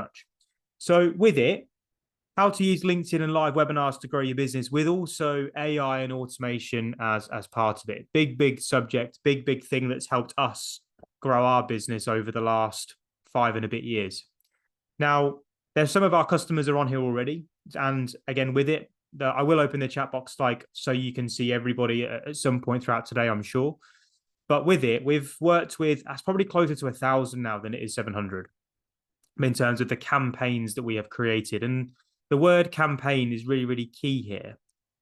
much. So with it, how to use LinkedIn and live webinars to grow your business with also AI and automation as part of it. Big subject, big thing that's helped us grow our business over the last 5 and a bit years. Now, there's some of our customers are on here already. And again, with it, I will open the chat box so you can see everybody at some point throughout today, I'm sure. But with it, we've worked with, that's probably closer to 1,000 now than it is 700 in terms of the campaigns that we have created. And the word campaign is really key here,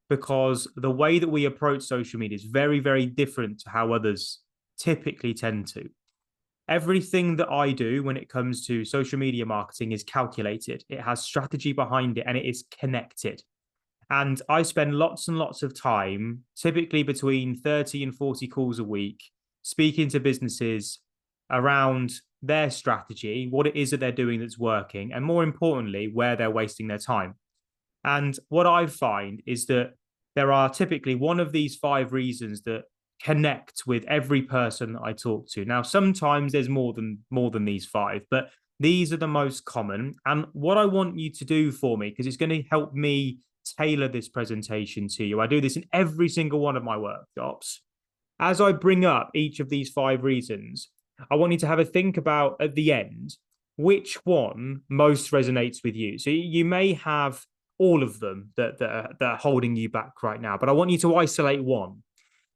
because the way that we approach social media is very different to how others typically tend to. Everything that I do when it comes to social media marketing is calculated. It has strategy behind it and it is connected. And I spend lots and lots of time, typically between 30 and 40 calls a week, speaking to businesses around their strategy, what it is that they're doing that's working, and more importantly, where they're wasting their time. And what I find is that there are typically one of these 5 reasons that connect with every person that I talk to. Now, sometimes there's more than these 5, but these are the most common. And what I want you to do for me, because it's going to help me tailor this presentation to you. I do this in every single one of my workshops. As I bring up each of these 5 reasons, I want you to have a think about at the end, which one most resonates with you. So you may have all of them that are holding you back right now, but I want you to isolate one.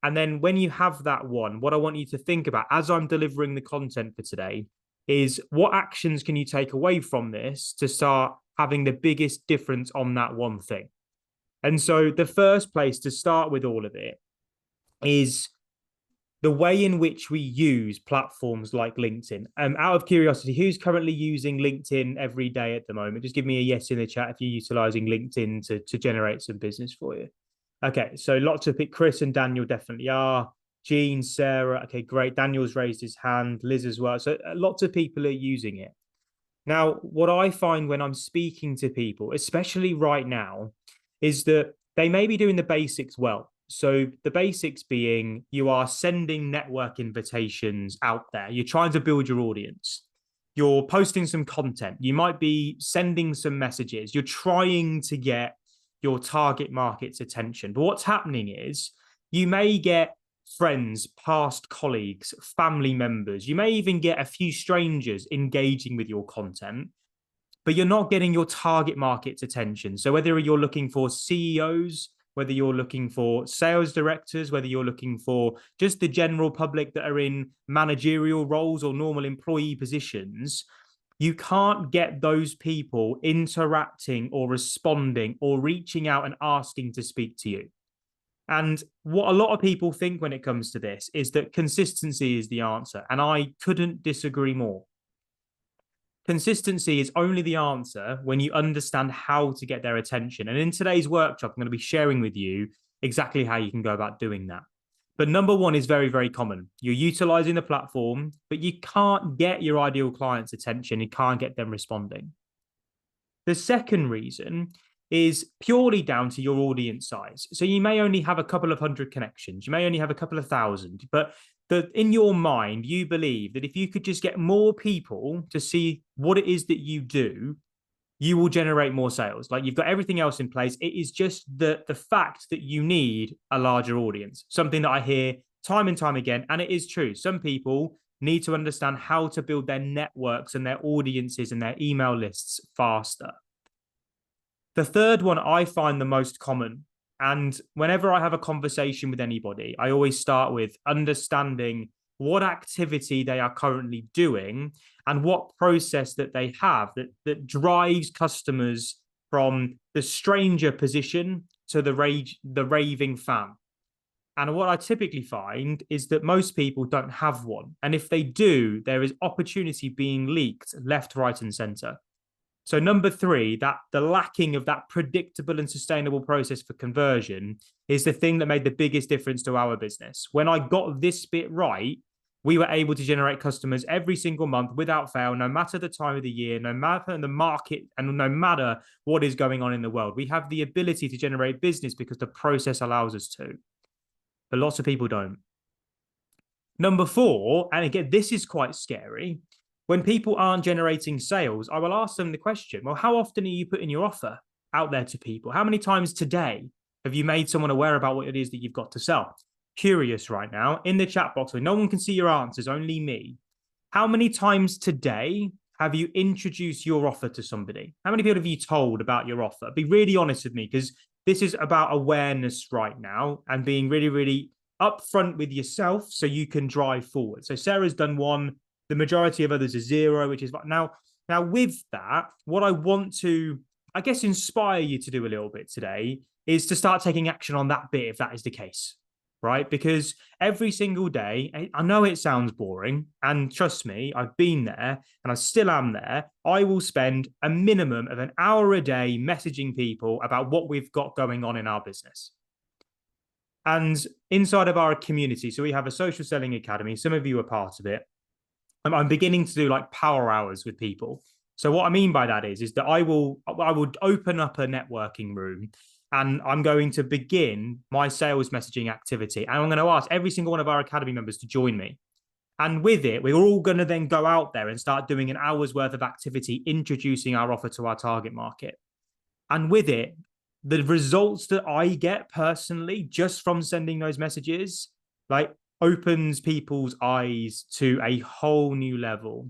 And then when you have that one, what I want you to think about as I'm delivering the content for today is what actions can you take away from this to start having the biggest difference on that one thing. And so the first place to start with all of it is the way in which we use platforms like LinkedIn. Out of curiosity, who's currently using LinkedIn every day at the moment? Just give me a yes in the chat if you're utilizing LinkedIn to generate some business for you. Okay, so lots of people, Chris and Daniel definitely are. Jean, Sarah, okay, great. Daniel's raised his hand, Liz as well. So lots of people are using it. Now, what I find when I'm speaking to people, especially right now, is that they may be doing the basics well. So the basics being you are sending network invitations out there. You're trying to build your audience. You're posting some content. You might be sending some messages. You're trying to get your target market's attention. But what's happening is you may get friends, past colleagues, family members. You may even get a few strangers engaging with your content, but you're not getting your target market's attention. So whether you're looking for CEOs, whether you're looking for sales directors, whether you're looking for just the general public that are in managerial roles or normal employee positions, you can't get those people interacting or responding or reaching out and asking to speak to you. And what a lot of people think when it comes to this is that consistency is the answer. And I couldn't disagree more. Consistency is only the answer when you understand how to get their attention. And in today's workshop, I'm going to be sharing with you exactly how you can go about doing that. But number one is very common. You're utilizing the platform, but you can't get your ideal client's attention. You can't get them responding. The second reason is purely down to your audience size. So you may only have a couple of hundred connections. You may only have a couple of thousand, but in your mind, you believe that if you could just get more people to see what it is that you do, you will generate more sales. Like you've got everything else in place. It is just the fact that you need a larger audience, something that I hear time and time again. And it is true. Some people need to understand how to build their networks and their audiences and their email lists faster. The third one I find the most common, and whenever I have a conversation with anybody, I always start with understanding what activity they are currently doing and what process that they have that drives customers from the stranger position to the raving fan. And what I typically find is that most people don't have one. And if they do, there is opportunity being leaked left, right, and center. So number 3, that the lacking of that predictable and sustainable process for conversion is the thing that made the biggest difference to our business. When I got this bit right, we were able to generate customers every single month without fail, no matter the time of the year, no matter the market, and no matter what is going on in the world. We have the ability to generate business because the process allows us to. But lots of people don't. Number 4, and again, this is quite scary, When people aren't generating sales, I will ask them the question, well, how often are you putting your offer out there to people? How many times today have you made someone aware about what it is that you've got to sell? Curious right now in the chat box where no one can see your answers, only me. How many times today have you introduced your offer to somebody? How many people have you told about your offer? Be really honest with me, because this is about awareness right now and being really, really upfront with yourself so you can drive forward. So Sarah's done one. The majority of others are zero, which is now with that, what I want to, I guess, inspire you to do a little bit today is to start taking action on that bit if that is the case, right? Because every single day, I know it sounds boring, and trust me, I've been there and I still am there. I will spend a minimum of an hour a day messaging people about what we've got going on in our business. And inside of our community, so we have a social selling academy, some of you are part of it. I'm beginning to do like power hours with people. So what I mean by that is that I would open up a networking room and I'm going to begin my sales messaging activity. And I'm going to ask every single one of our academy members to join me. And with it, we're all going to then go out there and start doing an hour's worth of activity, introducing our offer to our target market. And with it, the results that I get personally just from sending those messages, like, opens people's eyes to a whole new level.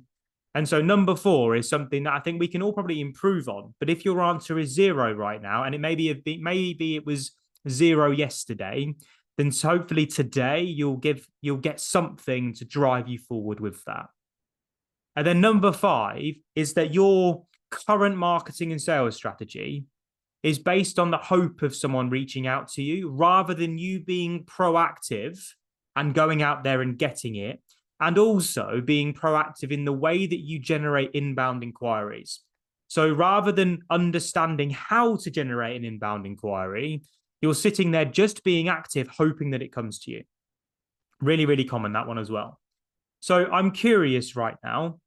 And so number 4 is something that I think we can all probably improve on. But if your answer is 0 right now, and maybe it was 0 yesterday, then hopefully today you'll get something to drive you forward with that. And then number 5 is that your current marketing and sales strategy is based on the hope of someone reaching out to you rather than you being proactive and going out there and getting it, and also being proactive in the way that you generate inbound inquiries. So rather than understanding how to generate an inbound inquiry, you're sitting there just being active, hoping that it comes to you. Really, really common, that one as well. So I'm curious right now,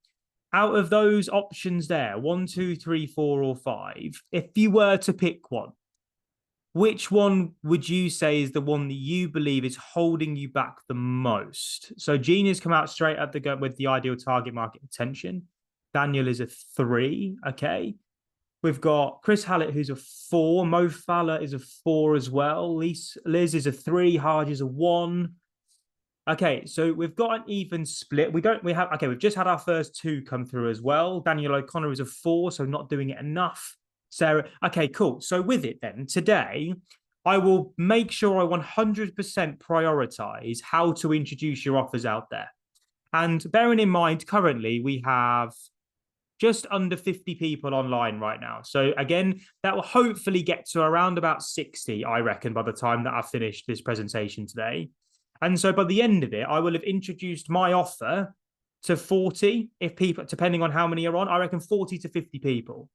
out of those options there, 1, 2, 3, 4, or 5, if you were to pick one, which one would you say is the one that you believe is holding you back the most? So Gene has come out straight at the gut with the ideal target market attention. Daniel is a 3. Okay. We've got Chris Hallett, who's a 4. Mo Fowler is a 4 as well. Liz is a 3. Harge is a 1. Okay, so we've got an even split. We've just had our first 2 come through as well. Daniel O'Connor is a 4, so not doing it enough. Sarah, okay, cool. So with it then, today, I will make sure I 100% prioritize how to introduce your offers out there. And bearing in mind, currently, we have just under 50 people online right now. So again, that will hopefully get to around about 60, I reckon, by the time that I've finished this presentation today. And so by the end of it, I will have introduced my offer to 40, if people, depending on how many are on, I reckon 40 to 50 people.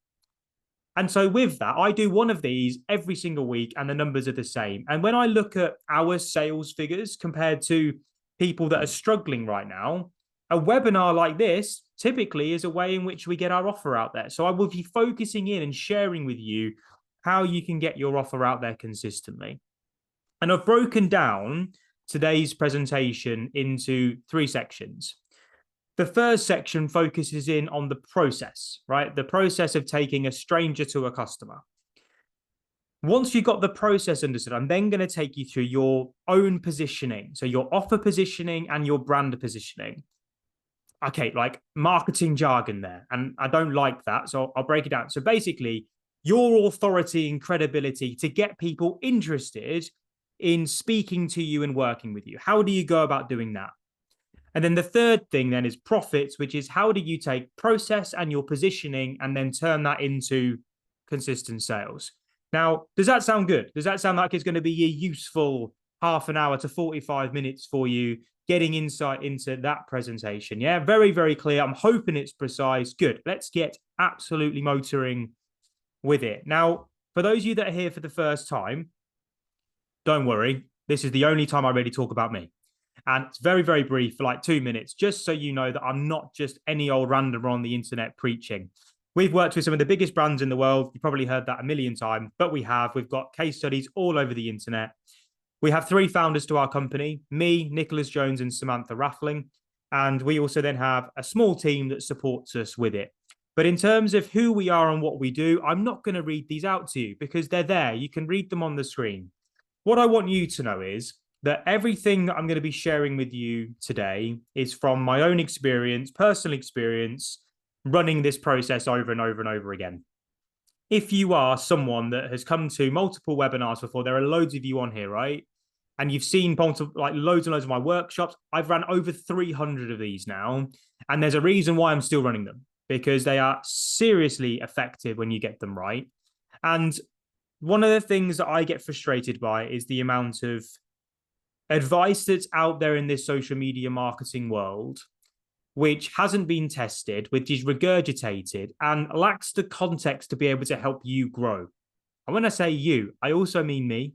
And so with that, I do one of these every single week and the numbers are the same. And when I look at our sales figures compared to people that are struggling right now, a webinar like this typically is a way in which we get our offer out there. So I will be focusing in and sharing with you how you can get your offer out there consistently. And I've broken down today's presentation into 3 sections. The first section focuses in on the process, right? The process of taking a stranger to a customer. Once you've got the process understood, I'm then going to take you through your own positioning. So your offer positioning and your brand positioning. Okay, like marketing jargon there. And I don't like that. So I'll break it down. So basically, your authority and credibility to get people interested in speaking to you and working with you. How do you go about doing that? And then the third thing then is profits, which is how do you take process and your positioning and then turn that into consistent sales? Now, does that sound good? Does that sound like it's going to be a useful half an hour to 45 minutes for you getting insight into that presentation? Yeah, very, very clear. I'm hoping it's precise. Good. Let's get absolutely motoring with it. Now, for those of you that are here for the first time, don't worry. This is the only time I really talk about me. And it's very, very brief for like 2 minutes, just so you know that I'm not just any old randomer on the internet preaching. We've worked with some of the biggest brands in the world. You've probably heard that a million times, but we've got case studies all over the internet. We have 3 founders to our company, me, Nicholas Jones, and Samantha Raffling. And we also then have a small team that supports us with it. But in terms of who we are and what we do, I'm not going to read these out to you because they're there. You can read them on the screen. What I want you to know is that everything that I'm going to be sharing with you today is from my own experience, personal experience, running this process over and over and over again. If you are someone that has come to multiple webinars before, there are loads of you on here, right? And you've seen like loads and loads of my workshops. I've run over 300 of these now. And there's a reason why I'm still running them, because they are seriously effective when you get them right. And one of the things that I get frustrated by is the amount of advice that's out there in this social media marketing world, which hasn't been tested, which is regurgitated and lacks the context to be able to help you grow. And when I say you, I also mean me.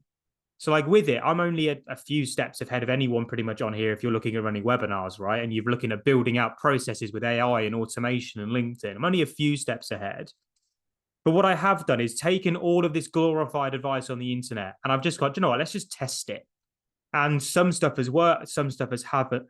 So like with it, I'm only a few steps ahead of anyone pretty much on here if you're looking at running webinars, right? And you're looking at building out processes with AI and automation and LinkedIn. I'm only a few steps ahead. But what I have done is taken all of this glorified advice on the internet and I've just got, you know what, let's just test it. And some stuff has worked, some stuff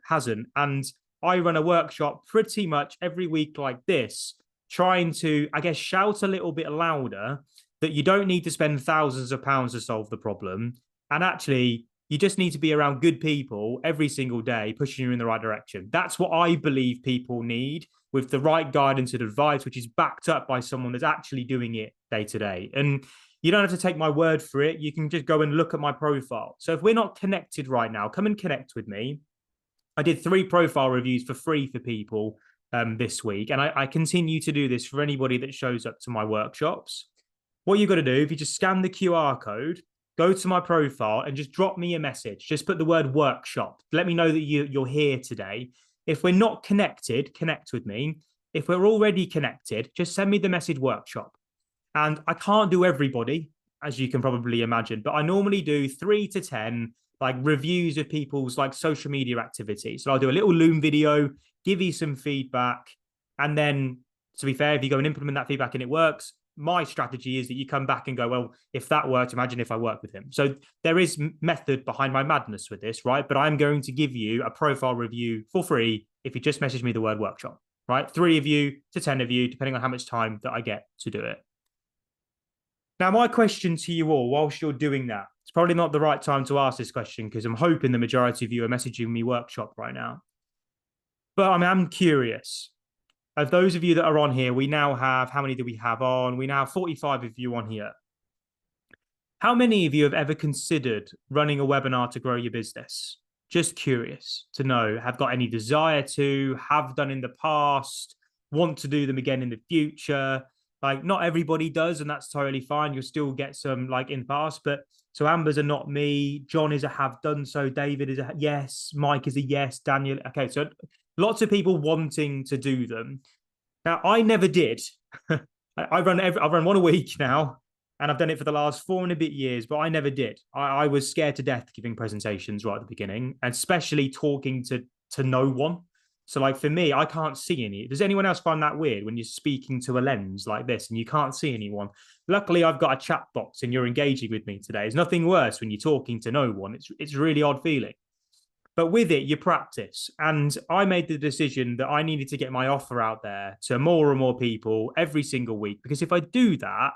hasn't. And I run a workshop pretty much every week like this, trying to, I guess, shout a little bit louder that you don't need to spend thousands of pounds to solve the problem. And actually, you just need to be around good people every single day, pushing you in the right direction. That's what I believe people need, with the right guidance and advice, which is backed up by someone that's actually doing it day to day. And you don't have to take my word for it. You can just go and look at my profile. So if we're not connected right now, come and connect with me. I did 3 profile reviews for free for people this week. And I continue to do this for anybody that shows up to my workshops. What you've got to do, if you just scan the QR code, go to my profile and just drop me a message. Just put the word workshop. Let me know that you're here today. If we're not connected, connect with me. If we're already connected, just send me the message workshop. And I can't do everybody, as you can probably imagine, but I normally do 3 to 10 like reviews of people's like social media activities. So I'll do a little Loom video, give you some feedback. And then, to be fair, if you go and implement that feedback and it works, my strategy is that you come back and go, well, if that worked, imagine if I work with him. So there is method behind my madness with this, right? But I'm going to give you a profile review for free if you just message me the word workshop, right? 3 of you to 10 of you, depending on how much time that I get to do it. Now, my question to you all, whilst you're doing that, it's probably not the right time to ask this question because I'm hoping the majority of you are messaging me workshop right now. But I'm curious. Of those of you that are on here, we now have, how many do we have on? We now have 45 of you on here. How many of you have ever considered running a webinar to grow your business? Just curious to know, have got any desire to, have done in the past, want to do them again in the future? Like, not everybody does, and that's totally fine. You'll still get some like in the past, but so Amber's a not me, John is a have done so, David is a yes, Mike is a yes, Daniel. Okay, so lots of people wanting to do them. Now, I never did. I've run one a week now, and I've done it for the last 4 and a bit years, but I never did. I was scared to death giving presentations right at the beginning, and especially talking to no one. So like for me, I can't see any. Does anyone else find that weird when you're speaking to a lens like this and you can't see anyone? Luckily, I've got a chat box and you're engaging with me today. There's nothing worse when you're talking to no one. It's a really odd feeling. But with it, you practice. And I made the decision that I needed to get my offer out there to more and more people every single week. Because if I do that,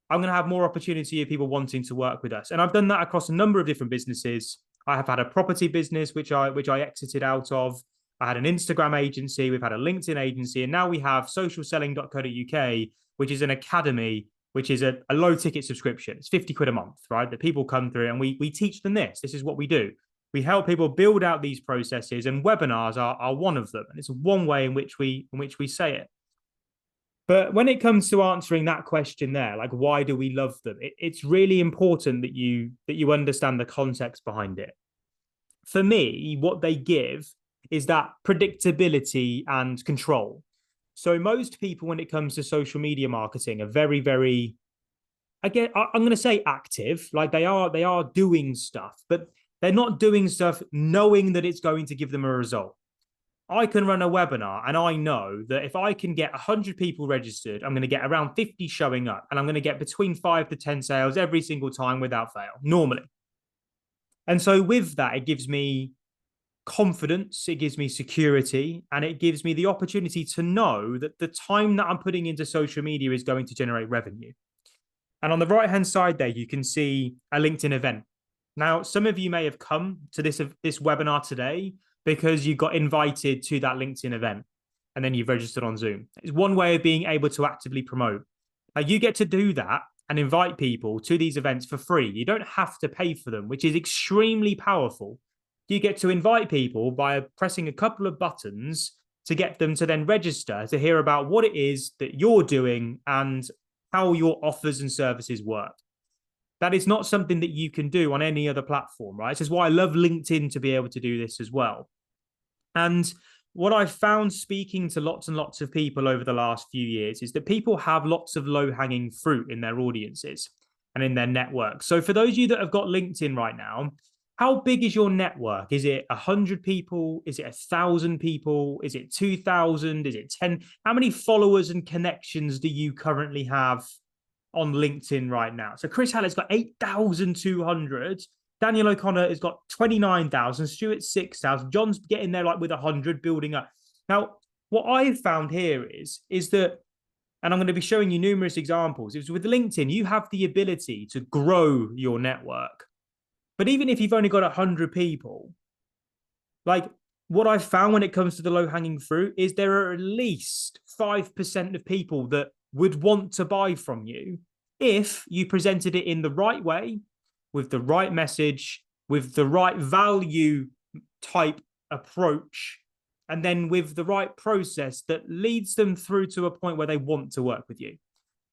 I'm going to have more opportunity of people wanting to work with us. And I've done that across a number of different businesses. I have had a property business, which I exited out of. I had an Instagram agency. We've had a LinkedIn agency. And now we have socialselling.co.uk, which is an academy, which is a low ticket subscription. It's 50 quid a month, right? That people come through and we teach them this. This is what we do. We help people build out these processes, and webinars are one of them. And it's one way in which we say it. But when it comes to answering that question there, like why do we love them? It's really important that you understand the context behind it. For me, what they give is that predictability and control. So most people, when it comes to social media marketing, are very, very, I'm going to say active, like they are doing stuff, but they're not doing stuff knowing that it's going to give them a result. I can run a webinar and I know that if I can get 100 people registered, I'm going to get around 50 showing up, and I'm going to get between 5 to 10 sales every single time without fail, normally. And so with that, it gives me confidence, it gives me security, and it gives me the opportunity to know that the time that I'm putting into social media is going to generate revenue. And on the right-hand side there, you can see a LinkedIn event. Now, some of you may have come to this webinar today because you got invited to that LinkedIn event and then you've registered on Zoom. It's one way of being able to actively promote. You get to do that and invite people to these events for free. You don't have to pay for them, which is extremely powerful. You get to invite people by pressing a couple of buttons to get them to then register to hear about what it is that you're doing and how your offers and services work. That is not something that you can do on any other platform, right? This is why I love LinkedIn to be able to do this as well. And what I've found speaking to lots and lots of people over the last few years is that people have lots of low-hanging fruit in their audiences and in their network. So for those of you that have got LinkedIn right now, how big is your network? Is it 100 people? Is it 1,000 people? Is it 2,000? Is it 10? How many followers and connections do you currently have on LinkedIn right now? So Chris Hallett's got 8,200. Daniel O'Connor has got 29,000. Stuart 6,000. John's getting there like with 100, building up. Now, what I've found here is that, and I'm going to be showing you numerous examples, is with LinkedIn, you have the ability to grow your network. But even if you've only got 100 people, like what I've found when it comes to the low-hanging fruit is there are at least 5% of people that would want to buy from you if you presented it in the right way, with the right message, with the right value type approach, and then with the right process that leads them through to a point where they want to work with you.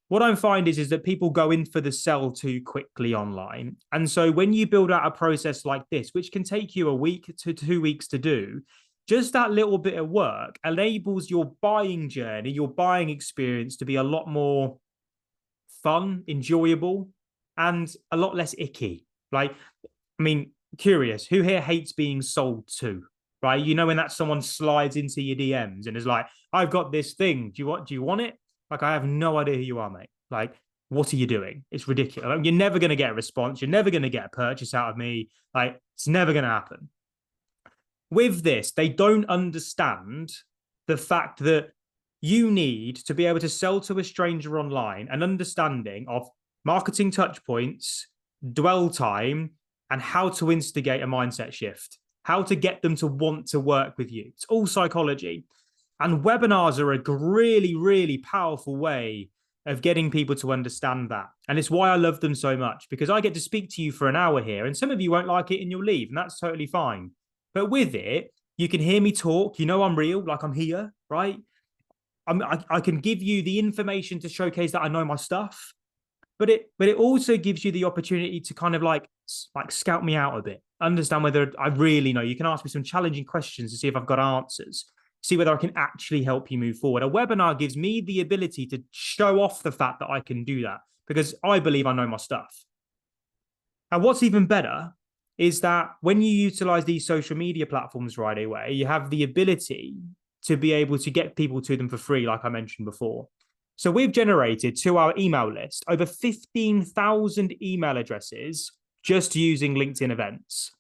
What I'm finding is that people go in for the sell too quickly online. And so when you build out a process like this, which can take you a week to 2 weeks to do, just that little bit of work enables your buying journey, your buying experience to be a lot more fun, enjoyable, and a lot less icky. Like, I mean, curious, who here hates being sold to, right? You know, when that someone slides into your DMs and is like, I've got this thing. Do you want it? Like, I have no idea who you are, mate. Like, what are you doing? It's ridiculous. Like, you're never going to get a response. You're never going to get a purchase out of me. Like, it's never going to happen. With this, they don't understand the fact that you need to be able to sell to a stranger online an understanding of marketing touch points, dwell time, and how to instigate a mindset shift, how to get them to want to work with you. It's all psychology. And webinars are a really, really powerful way of getting people to understand that. And it's why I love them so much, because I get to speak to you for an hour here, and some of you won't like it and you'll leave, and that's totally fine. But with it, you can hear me talk. You know I'm real, like I'm here, right? I can give you the information to showcase that I know my stuff, but it also gives you the opportunity to kind of like scout me out a bit, understand whether I really know. You can ask me some challenging questions to see if I've got answers, see whether I can actually help you move forward. A webinar gives me the ability to show off the fact that I can do that because I believe I know my stuff. And what's even better is that when you utilize these social media platforms right away, you have the ability to be able to get people to them for free, like I mentioned before. So we've generated to our email list over 15,000 email addresses just using LinkedIn events.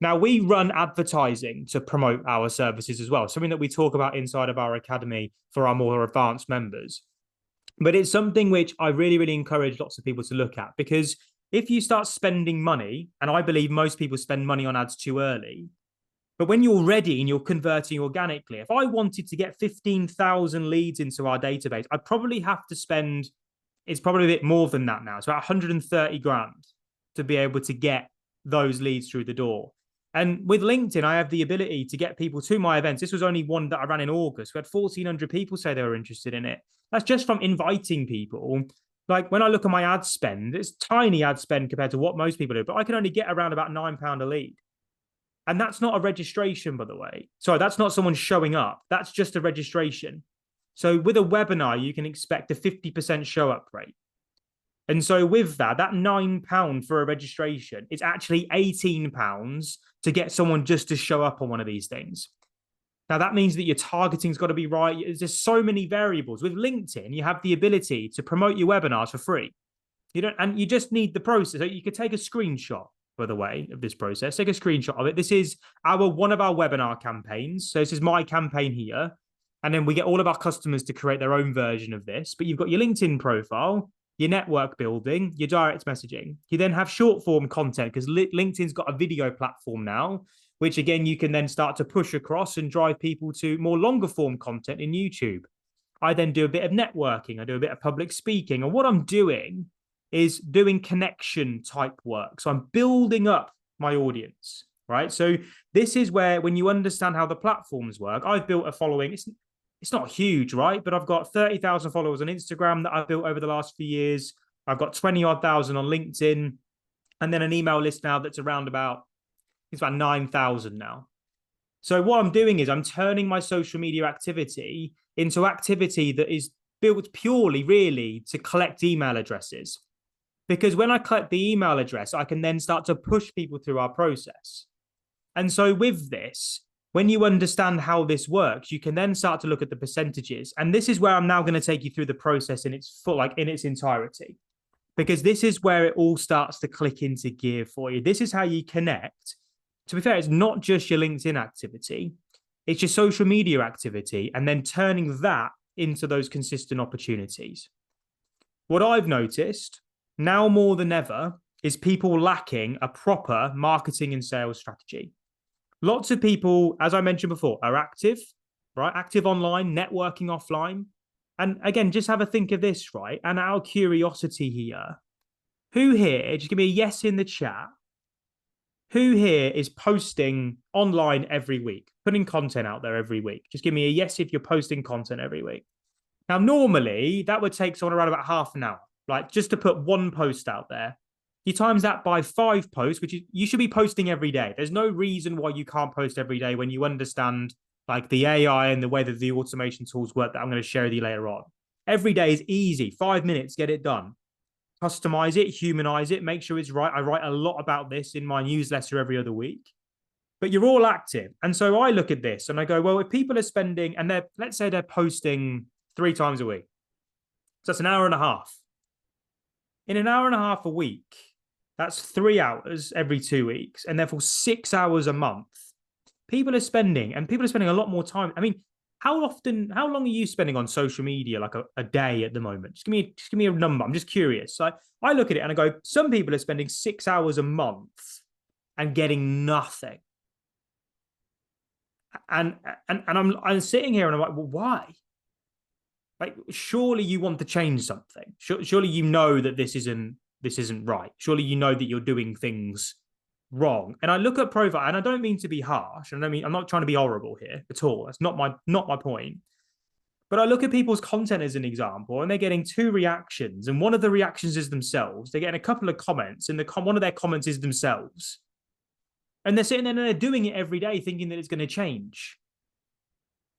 Now, we run advertising to promote our services as well, something that we talk about inside of our academy for our more advanced members. But it's something which I really, really encourage lots of people to look at, because if you start spending money, and I believe most people spend money on ads too early, but when you're ready and you're converting organically, if I wanted to get 15,000 leads into our database, I'd probably have to spend, it's probably a bit more than that now. It's about 130 grand to be able to get those leads through the door. And with LinkedIn, I have the ability to get people to my events. This was only one that I ran in August. We had 1,400 people say they were interested in it. That's just from inviting people. Like when I look at my ad spend, it's tiny ad spend compared to what most people do, but I can only get around about £9 a lead. And that's not a registration, by the way. Sorry, that's not someone showing up. That's just a registration. So with a webinar, you can expect a 50% show up rate. And so with that £9 for a registration, it's actually £18 to get someone just to show up on one of these things. Now, that means that your targeting's got to be right. There's so many variables. With LinkedIn, you have the ability to promote your webinars for free. You don't, and you just need the process. So you could take a screenshot, by the way, of this process. Take a screenshot of it. This is one of our webinar campaigns. So this is my campaign here. And then we get all of our customers to create their own version of this. But you've got your LinkedIn profile, your network building, your direct messaging. You then have short form content because LinkedIn's got a video platform now, which again, you can then start to push across and drive people to more longer form content in YouTube. I then do a bit of networking. I do a bit of public speaking. And what I'm doing is doing connection type work. So I'm building up my audience, right? So this is where, when you understand how the platforms work, I've built a following. It's not huge, right? But I've got 30,000 followers on Instagram that I've built over the last few years. I've got 20-odd thousand on LinkedIn, and then an email list now that's around about, it's about 9,000 now. So what I'm doing is I'm turning my social media activity into activity that is built purely, really, to collect email addresses. Because when I collect the email address, I can then start to push people through our process. And so with this, when you understand how this works, you can then start to look at the percentages. And this is where I'm now going to take you through the process in its full, like in its entirety, because this is where it all starts to click into gear for you. This is how you connect. To be fair, it's not just your LinkedIn activity, it's your social media activity, and then turning that into those consistent opportunities. What I've noticed now more than ever is people lacking a proper marketing and sales strategy. Lots of people, as I mentioned before, are active, right? Active online, networking offline. And again, just have a think of this, right? And our curiosity here. Who here, just give me a yes in the chat. Who here is posting online every week, putting content out there every week? Just give me a yes if you're posting content every week. Now, normally that would take someone around about half an hour, like just to put one post out there. You times that by 5 posts, which is, you should be posting every day. There's no reason why you can't post every day when you understand like the AI and the way that the automation tools work that I'm going to share with you later on. Every day is easy. 5 minutes, get it done. Customize it, humanize it, make sure it's right. I write a lot about this in my newsletter every other week. But you're all active. And so I look at this and I go, well, if people are spending, and let's say they're posting 3 times a week. So that's an hour and a half. In an hour and a half a week, that's 3 hours every 2 weeks, and therefore 6 hours a month. People are spending a lot more time. I mean, how long are you spending on social media, like a day at the moment? Just give me a number. I'm just curious. So I look at it and I go, some people are spending 6 hours a month and getting nothing. And I'm sitting here and I'm like, well, why? Like, surely you want to change something. Surely you know that this isn't right. Surely you know that you're doing things wrong. And I look at profile, and I don't mean to be harsh. I'm not trying to be horrible here at all. That's not my point. But I look at people's content as an example, and they're getting 2 reactions, and one of the reactions is themselves. They're getting a couple of comments, and one of their comments is themselves. And they're sitting there and they're doing it every day, thinking that it's going to change.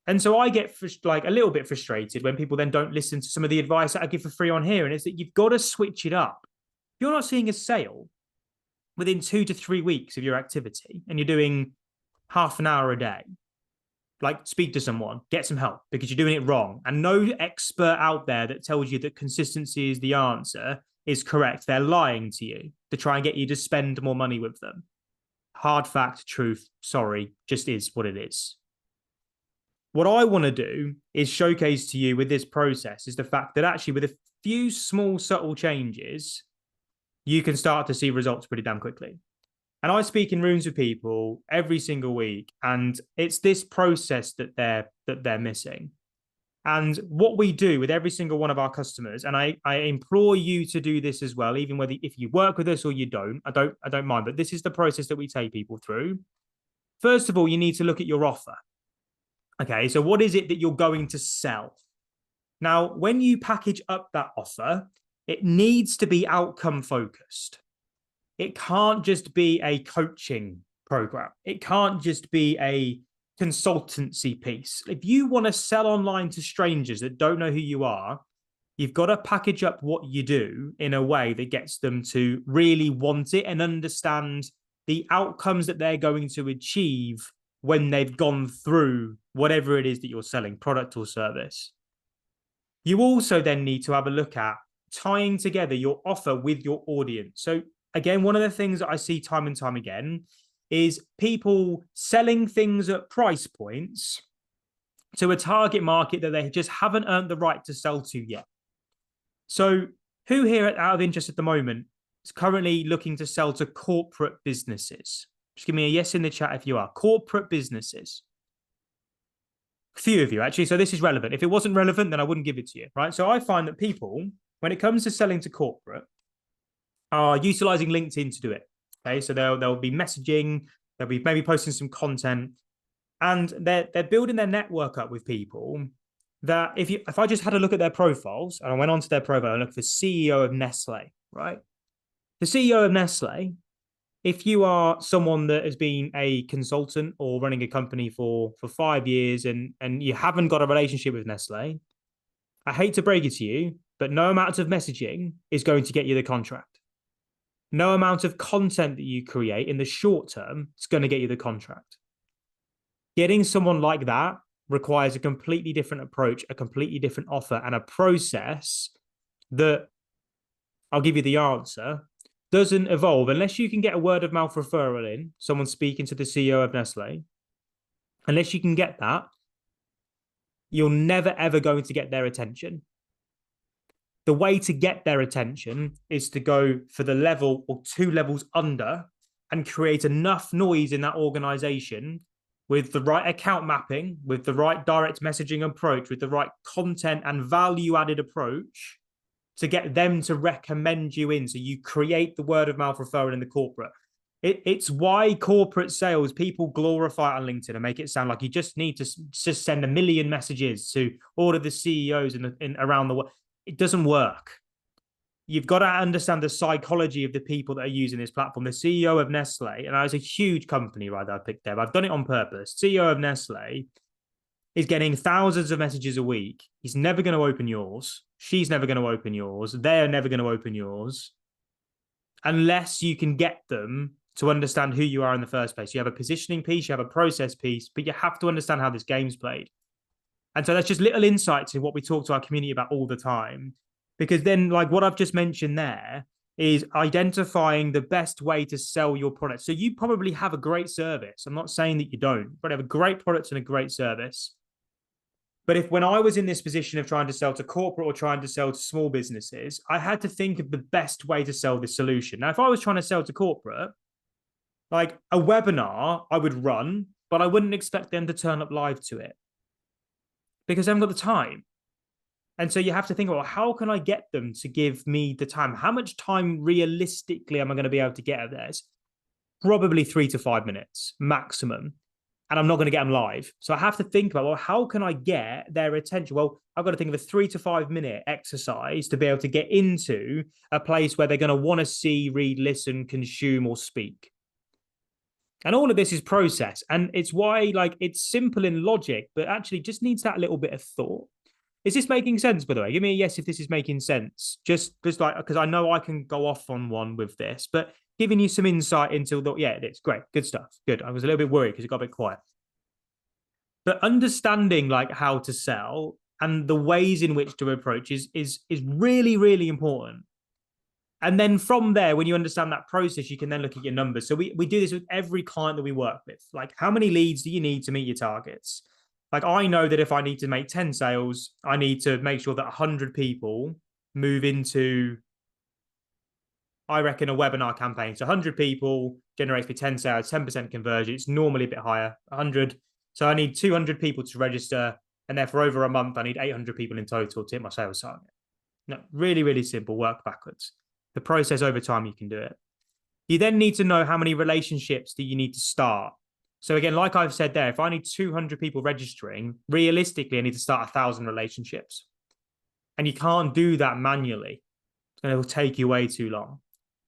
And so I get like a little bit frustrated when people then don't listen to some of the advice that I give for free on here. And it's that you've got to switch it up. If you're not seeing a sale within 2 to 3 weeks of your activity and you're doing half an hour a day, like speak to someone, get some help because you're doing it wrong. And no expert out there that tells you that consistency is the answer is correct. They're lying to you to try and get you to spend more money with them. Hard fact, truth, sorry, just is what it is. What I want to do is showcase to you with this process is the fact that actually with a few small, subtle changes, you can start to see results pretty damn quickly. And I speak in rooms with people every single week, and it's this process that they're missing. And what we do with every single one of our customers, and I implore you to do this as well, even whether if you work with us or you don't, I don't mind, but this is the process that we take people through. First of all, you need to look at your offer. Okay, so what is it that you're going to sell? Now, when you package up that offer, it needs to be outcome focused. It can't just be a coaching program. It can't just be a consultancy piece. If you want to sell online to strangers that don't know who you are, you've got to package up what you do in a way that gets them to really want it and understand the outcomes that they're going to achieve when they've gone through whatever it is that you're selling, product or service. You also then need to have a look at tying together your offer with your audience. So again, one of the things that I see time and time again is people selling things at price points to a target market that they just haven't earned the right to sell to yet. So who here out of interest at the moment is currently looking to sell to corporate businesses? Just give me a yes in the chat if you are. Corporate businesses. A few of you, actually. So this is relevant. If it wasn't relevant, then I wouldn't give it to you, right? So I find that people, when it comes to selling to corporate, are utilizing LinkedIn to do it. Okay, so they'll be messaging, they'll be maybe posting some content, and they're building their network up with people that if I just had a look at their profiles and I went onto their profile and looked for CEO of Nestle, right? The CEO of Nestle, if you are someone that has been a consultant or running a company for 5 years and you haven't got a relationship with Nestle, I hate to break it to you, but no amount of messaging is going to get you the contract. No amount of content that you create in the short term is going to get you the contract. Getting someone like that requires a completely different approach, a completely different offer, and a process that, I'll give you the answer, doesn't evolve unless you can get a word of mouth referral in, someone speaking to the CEO of Nestle. Unless you can get that, you're never, ever going to get their attention. The way to get their attention is to go for the level or 2 levels under and create enough noise in that organization with the right account mapping, with the right direct messaging approach, with the right content and value-added approach to get them to recommend you in. So you create the word of mouth referral in the corporate. It's why corporate sales, people glorify it on LinkedIn and make it sound like you just need to just send 1 million messages to all of the CEOs around the world. It doesn't work. You've got to understand the psychology of the people that are using this platform. The CEO of Nestle, and it's a huge company, right, that I picked there. I've done it on purpose. CEO of Nestle is getting thousands of messages a week. He's never going to open yours. She's never going to open yours. They're never going to open yours unless you can get them to understand who you are in the first place. You have a positioning piece, you have a process piece, but you have to understand how this game's played. And so that's just little insights in what we talk to our community about all the time. Because then, like what I've just mentioned there, is identifying the best way to sell your product. So you probably have a great service. I'm not saying that you don't, but have a great product and a great service. But when I was in this position of trying to sell to corporate or trying to sell to small businesses, I had to think of the best way to sell this solution. Now, if I was trying to sell to corporate, like a webinar, I would run, but I wouldn't expect them to turn up live to it because I haven't got the time. And so you have to think, well, how can I get them to give me the time? How much time realistically am I going to be able to get at this? Probably 3 to 5 minutes maximum. And I'm not going to get them live. So I have to think about, well, how can I get their attention? Well, I've got to think of a 3 to 5 minute exercise to be able to get into a place where they're going to want to see, read, listen, consume, or speak. And all of this is process. And it's why, like, it's simple in logic, but actually just needs that little bit of thought. Is this making sense, by the way? Give me a yes if this is making sense. Just like, because I know I can go off on one with this, but giving you some insight into yeah, it is great. Good stuff. Good. I was a little bit worried because it got a bit quiet. But understanding like how to sell and the ways in which to approach is really, really important. And then from there, when you understand that process, you can then look at your numbers. So we do this with every client that we work with. Like, how many leads do you need to meet your targets? Like, I know that if I need to make 10 sales, I need to make sure that 100 people move into, I reckon, a webinar campaign. So 100 people generates me 10 sales, 10% conversion. It's normally a bit higher, 100. So I need 200 people to register. And then for over a month, I need 800 people in total to hit my sales target. No, really, really simple. Work backwards. The process over time, you can do it. You then need to know how many relationships do you need to start. So again, like I've said there, if I need 200 people registering, realistically, I need to start 1,000 relationships. And you can't do that manually. It will take you way too long.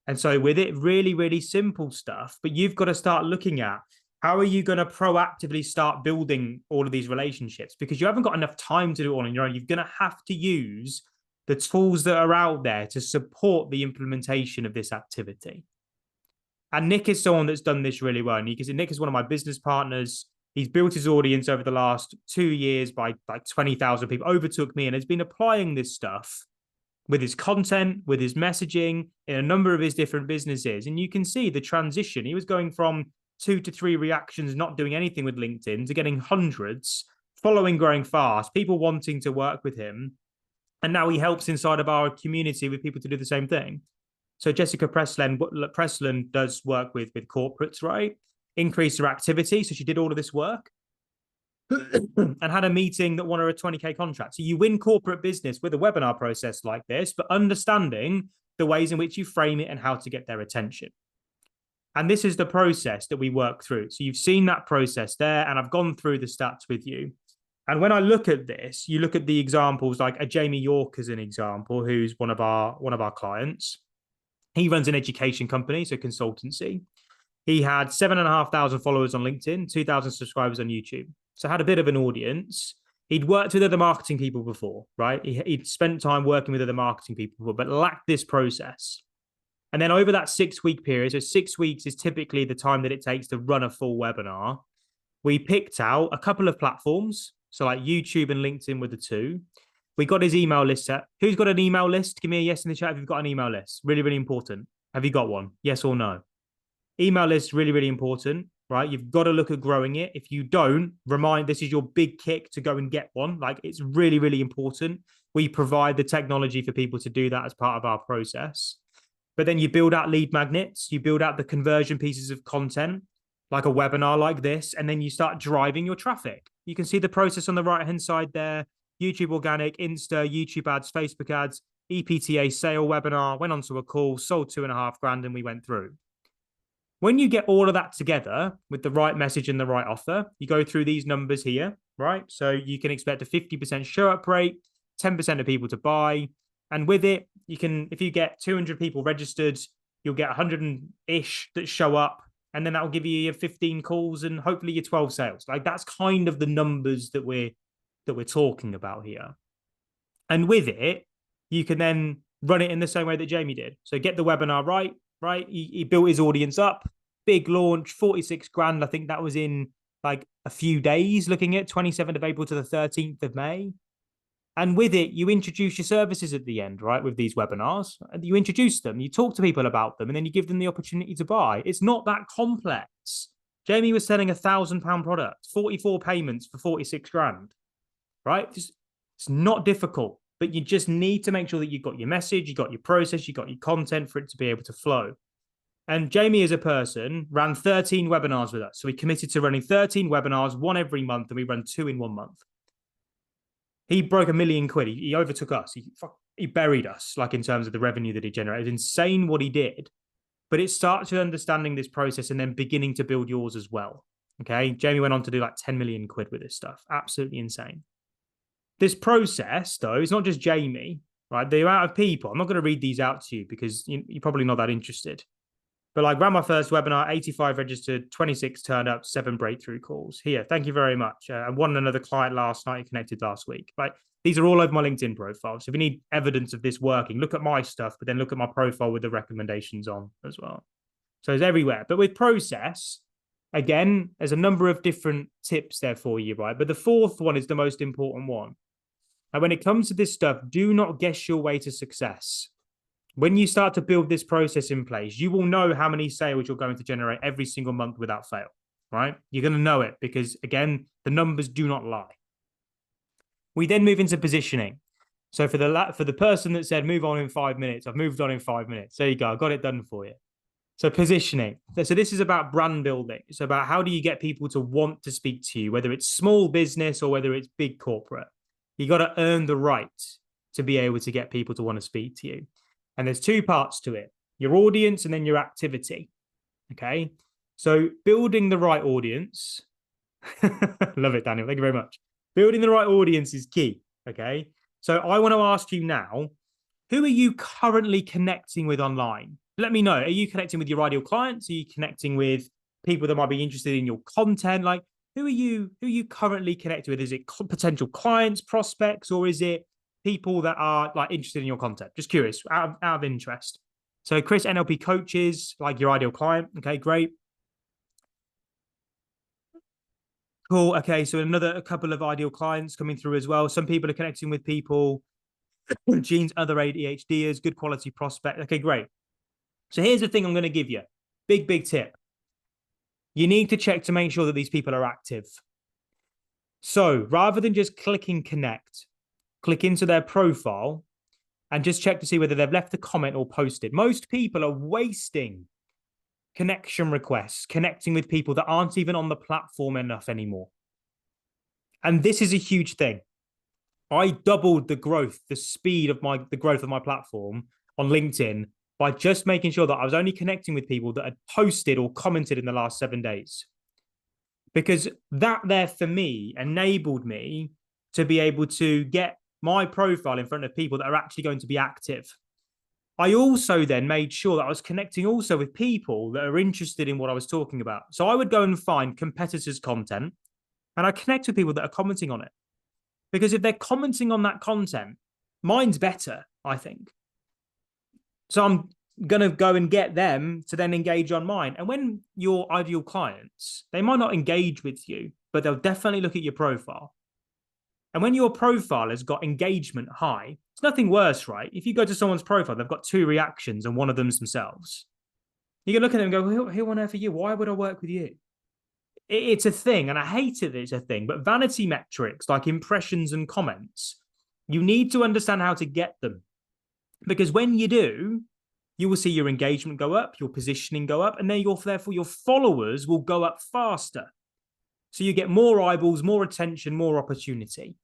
And so with it, really, really simple stuff, but you've got to start looking at how are you going to proactively start building all of these relationships, because you haven't got enough time to do it all on your own. You're going to have to use the tools that are out there to support the implementation of this activity. And Nick is someone that's done this really well. Nick is one of my business partners. He's built his audience over the last 2 years by like 20,000 people, overtook me, and has been applying this stuff with his content, with his messaging in a number of his different businesses. And you can see the transition. He was going from 2 to 3 reactions, not doing anything with LinkedIn, to getting hundreds, following growing fast, people wanting to work with him. And now he helps inside of our community with people to do the same thing. So Jessica Presland does work with corporates, right? Increase their activity. So she did all of this work and had a meeting that won her a 20K contract. So you win corporate business with a webinar process like this, but understanding the ways in which you frame it and how to get their attention. And this is the process that we work through. So you've seen that process there, and I've gone through the stats with you. And when I look at this, you look at the examples like a Jamie York as an example, who's one of our clients. He runs an education company, so consultancy. He had 7,500 followers on LinkedIn, 2,000 subscribers on YouTube. So had a bit of an audience. He'd worked with other marketing people before, right? He'd spent time working with other marketing people before, but lacked this process. And then over that 6-week period, so 6 weeks is typically the time that it takes to run a full webinar, we picked out a couple of platforms. So like YouTube and LinkedIn were the two. We got his email list set. Who's got an email list? Give me a yes in the chat if you've got an email list. Really, really important. Have you got one? Yes or no? Email list, really, really important, right? You've got to look at growing it. If you don't, this is your big kick to go and get one. Like, it's really, really important. We provide the technology for people to do that as part of our process. But then you build out lead magnets, you build out the conversion pieces of content, like a webinar like this, and then you start driving your traffic. You can see the process on the right-hand side there. YouTube organic, Insta, YouTube ads, Facebook ads, EPTA sale webinar, went onto a call, sold 2.5 grand, and we went through. When you get all of that together with the right message and the right offer, you go through these numbers here, right? So you can expect a 50% show up rate, 10% of people to buy. And with it, you can, if you get 200 people registered, you'll get 100-ish that show up. And then that will give you your 15 calls and hopefully your 12 sales. Like, that's kind of the numbers that we're talking about here. And with it, you can then run it in the same way that Jamie did. So get the webinar right? He built his audience up, big launch, 46 grand. I think that was in like a few days, looking at 27th of April to the 13th of May. And with it, you introduce your services at the end, right? With these webinars, you introduce them, you talk to people about them, and then you give them the opportunity to buy. It's not that complex. Jamie was selling £1,000 product, 44 payments for 46 grand, right? It's not difficult, but you just need to make sure that you've got your message, you've got your process, you've got your content for it to be able to flow. And Jamie, as a person, ran 13 webinars with us. So we committed to running 13 webinars, one every month, and we run 2 in 1 month. He broke £1 million. He overtook us. He buried us, like, in terms of the revenue that he generated. Insane what he did. But it starts with understanding this process and then beginning to build yours as well. Okay. Jamie went on to do like 10 million quid with this stuff. Absolutely insane. This process, though, is not just Jamie, right? The amount of people, I'm not going to read these out to you because you're probably not that interested. But like, ran my first webinar, 85 registered, 26 turned up, 7 breakthrough calls. Here, thank you very much. I won another client last night, connected last week. Right? These are all over my LinkedIn profile. So if you need evidence of this working, look at my stuff, but then look at my profile with the recommendations on as well. So it's everywhere. But with process, again, there's a number of different tips there for you, right? But the fourth one is the most important one. And when it comes to this stuff, do not guess your way to success. When you start to build this process in place, you will know how many sales you're going to generate every single month without fail, right? You're going to know it because, again, the numbers do not lie. We then move into positioning. So for the person that said, move on in 5 minutes, I've moved on in 5 minutes. There you go. I got it done for you. So positioning. So this is about brand building. It's about how do you get people to want to speak to you, whether it's small business or whether it's big corporate. You got to earn the right to be able to get people to want to speak to you. And there's 2 parts to it, your audience and then your activity. Okay. So building the right audience. Love it, Daniel. Thank you very much. Building the right audience is key. Okay. So I want to ask you now, who are you currently connecting with online? Let me know. Are you connecting with your ideal clients? Are you connecting with people that might be interested in your content? Like, who are you currently connected with? Is it potential clients, prospects, or is it people that are like interested in your content? Just curious, out of interest. So Chris, NLP coaches, like your ideal client. Okay, great. Cool. Okay, so a couple of ideal clients coming through as well. Some people are connecting with people Gene's other ADHDers, good quality prospect. Okay, great. So here's the thing I'm going to give you. Big tip. You need to check to make sure that these people are active. So rather than just clicking connect, click into their profile and just check to see whether they've left a comment or posted. Most people are wasting connection requests, connecting with people that aren't even on the platform enough anymore. And this is a huge thing. I doubled the growth, the speed of the growth of my platform on LinkedIn by just making sure that I was only connecting with people that had posted or commented in the last 7 days. Because that there for me enabled me to be able to get my profile in front of people that are actually going to be active. I also then made sure that I was connecting also with people that are interested in what I was talking about. So I would go and find competitors' content and I connect with people that are commenting on it. Because if they're commenting on that content, mine's better, I think. So I'm going to go and get them to then engage on mine. And when your ideal clients, they might not engage with you, but they'll definitely look at your profile. And when your profile has got engagement high, it's nothing worse, right? If you go to someone's profile, they've got 2 reactions and one of them's themselves. You can look at them and go, who on earth are you? Why would I work with you? It's a thing, and I hate it that it's a thing, but vanity metrics like impressions and comments, you need to understand how to get them. Because when you do, you will see your engagement go up, your positioning go up, and then therefore your followers will go up faster. So you get more eyeballs, more attention, more opportunity.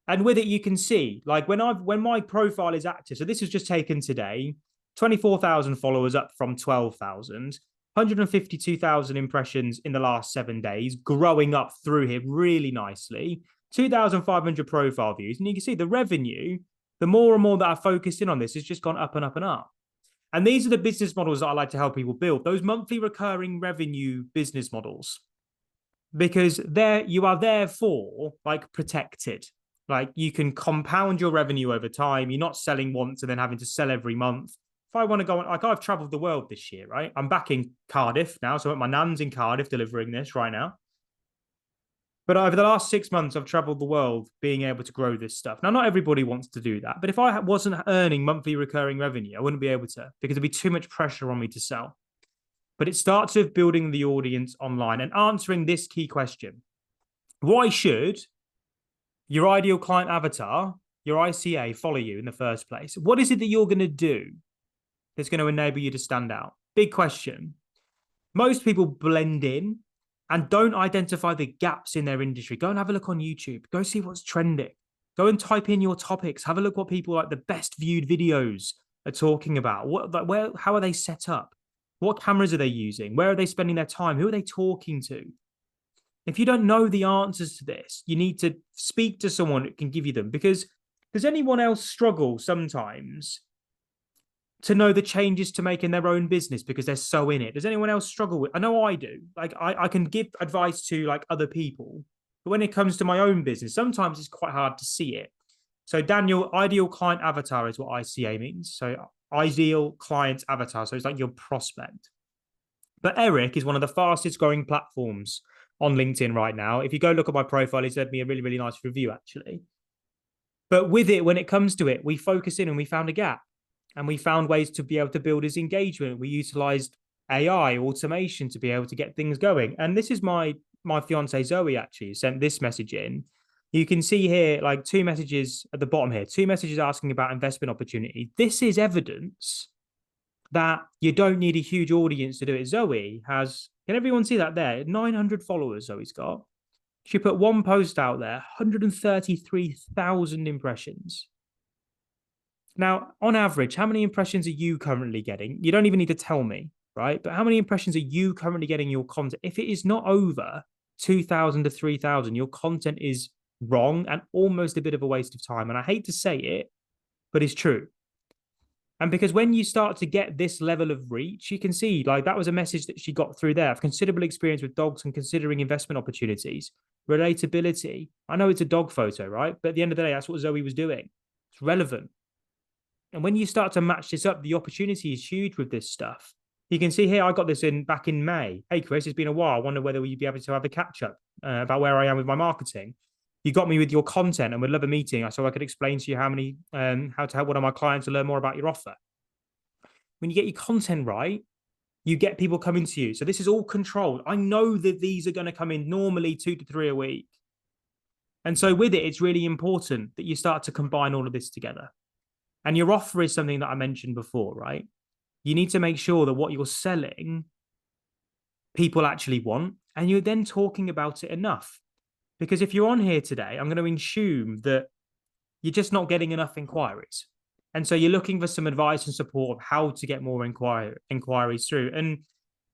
And with it, you can see, like when my profile is active, so this was just taken today, 24,000 followers up from 12,000, 152,000 impressions in the last 7 days, growing up through here really nicely, 2,500 profile views. And you can see the revenue, the more and more that I focused in on this, has just gone up and up and up. And these are the business models that I like to help people build, those monthly recurring revenue business models, because you are therefore like protected. Like you can compound your revenue over time. You're not selling once and then having to sell every month. If I want to go on, like I've traveled the world this year, right? I'm back in Cardiff now. So my nan's in Cardiff delivering this right now. But over the last 6 months, I've traveled the world being able to grow this stuff. Now, not everybody wants to do that. But if I wasn't earning monthly recurring revenue, I wouldn't be able to, because there'd be too much pressure on me to sell. But it starts with building the audience online and answering this key question. Why should your ideal client avatar, your ICA, follow you in the first place? What is it that you're going to do that's going to enable you to stand out? Big question. Most people blend in and don't identify the gaps in their industry. Go and have a look on YouTube. Go see what's trending. Go and type in your topics. Have a look what people like the best viewed videos are talking about. How are they set up? What cameras are they using? Where are they spending their time? Who are they talking to? If you don't know the answers to this, you need to speak to someone who can give you them. Because does anyone else struggle sometimes to know the changes to make in their own business because they're so in it? Does anyone else struggle with? I know I do. Like I can give advice to like other people, but when it comes to my own business, sometimes it's quite hard to see it. So Daniel, ideal client avatar is what ICA means. So ideal client avatar. So it's like your prospect. But Eric is one of the fastest growing platforms on LinkedIn right now. If you go look at my profile, he's led me a really, really nice review actually. But with it, when it comes to it, we focus in and we found a gap. And we found ways to be able to build his engagement. We utilized AI, automation to be able to get things going. And this is my fiance Zoe actually sent this message in. You can see here like 2 messages at the bottom here, 2 messages asking about investment opportunity. This is evidence that you don't need a huge audience to do it. Zoe has, can everyone see that there? 900 followers Zoe's got. She put one post out there, 133,000 impressions. Now, on average, how many impressions are you currently getting? You don't even need to tell me, right? But how many impressions are you currently getting your content? If it is not over 2,000 to 3,000, your content is wrong and almost a bit of a waste of time. And I hate to say it, but it's true. And because when you start to get this level of reach, you can see like that was a message that she got through there. I've considerable experience with dogs and considering investment opportunities, relatability. I know it's a dog photo, right? But at the end of the day, that's what Zoe was doing. It's relevant. And when you start to match this up, the opportunity is huge with this stuff. You can see here, I got this back in May. Hey, Chris, it's been a while. I wonder whether you'd be able to have a catch up about where I am with my marketing. You got me with your content and would love a meeting so I could explain to you how to help one of my clients to learn more about your offer. When you get your content right, you get people coming to you. So this is all controlled. I know that these are going to come in normally 2 to 3 a week. And so with it, it's really important that you start to combine all of this together. And your offer is something that I mentioned before, right? You need to make sure that what you're selling, people actually want, and you're then talking about it enough. Because if you're on here today, I'm going to assume that you're just not getting enough inquiries. And so you're looking for some advice and support of how to get more inquiries through. And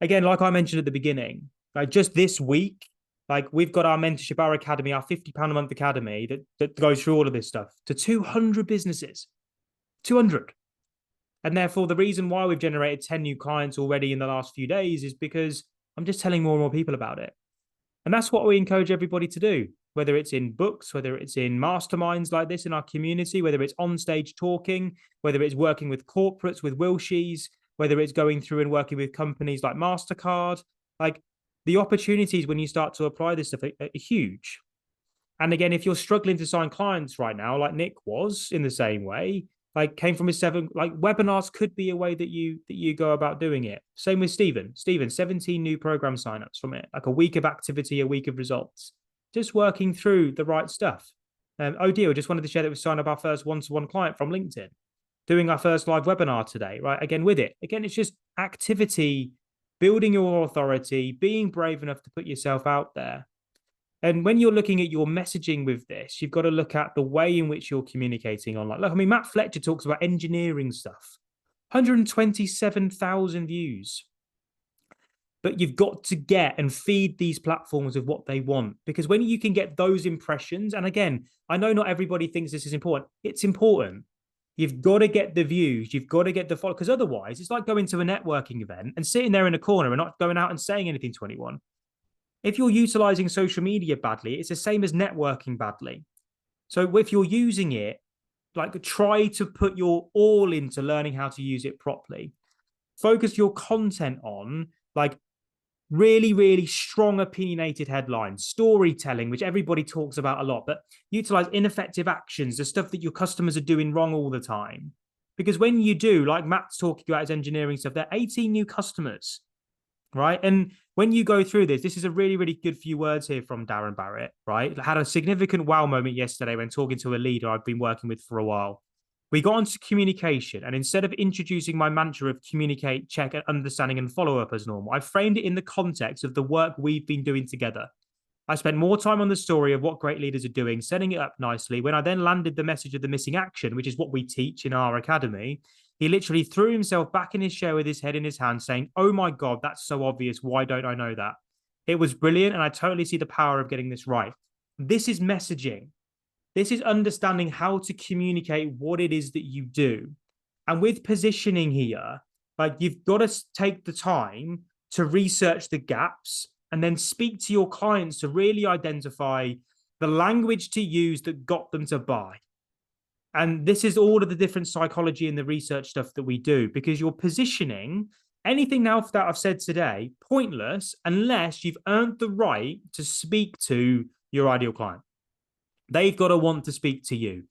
again, like I mentioned at the beginning, like just this week, like we've got our mentorship, our academy, our £50 a month academy that goes through all of this stuff to 200 businesses, 200. And therefore, the reason why we've generated 10 new clients already in the last few days is because I'm just telling more and more people about it. And that's what we encourage everybody to do, whether it's in books, whether it's in masterminds like this in our community, whether it's on stage talking, whether it's working with corporates, with Wilshies, whether it's going through and working with companies like MasterCard. Like the opportunities when you start to apply this stuff are huge. And again, if you're struggling to sign clients right now, like Nick was in the same way, like came from his 7, like webinars could be a way that you go about doing it. Same with Stephen. 17 new program signups from it, like a week of activity, a week of results, just working through the right stuff. Odile just wanted to share that we signed up our first one-to-one client from LinkedIn, doing our first live webinar today, right? Again, with it. Again, it's just activity, building your authority, being brave enough to put yourself out there. And when you're looking at your messaging with this, you've got to look at the way in which you're communicating online. Look, I mean, Matt Fletcher talks about engineering stuff, 127,000 views. But you've got to get and feed these platforms with what they want. Because when you can get those impressions, and again, I know not everybody thinks this is important. It's important. You've got to get the views. You've got to get the follow. Because otherwise, it's like going to a networking event and sitting there in a corner and not going out and saying anything to anyone. If you're utilizing social media badly, it's the same as networking badly. So if you're using it, like try to put your all into learning how to use it properly. Focus your content on like really, really strong opinionated headlines, storytelling, which everybody talks about a lot, but utilize ineffective actions, the stuff that your customers are doing wrong all the time. Because when you do, like Matt's talking about his engineering stuff, there are 18 new customers, right? And when you go through this is a really, really good few words here from Darren Barrett, right? I had a significant wow moment yesterday when talking to a leader I've been working with for a while. We got onto communication, and instead of introducing my mantra of communicate, check, understanding, and follow up as normal, I framed it in the context of the work we've been doing together. I spent more time on the story of what great leaders are doing, setting it up nicely. When I then landed the message of the missing action, which is what we teach in our academy, he literally threw himself back in his chair with his head in his hand, saying, "Oh my God, that's so obvious. Why don't I know that?" It was brilliant, and I totally see the power of getting this right. This is messaging. This is understanding how to communicate what it is that you do. And with positioning here, like you've got to take the time to research the gaps and then speak to your clients to really identify the language to use that got them to buy. And this is all of the different psychology and the research stuff that we do, because your positioning, anything now that I've said today, pointless unless you've earned the right to speak to your ideal client. They've got to want to speak to you.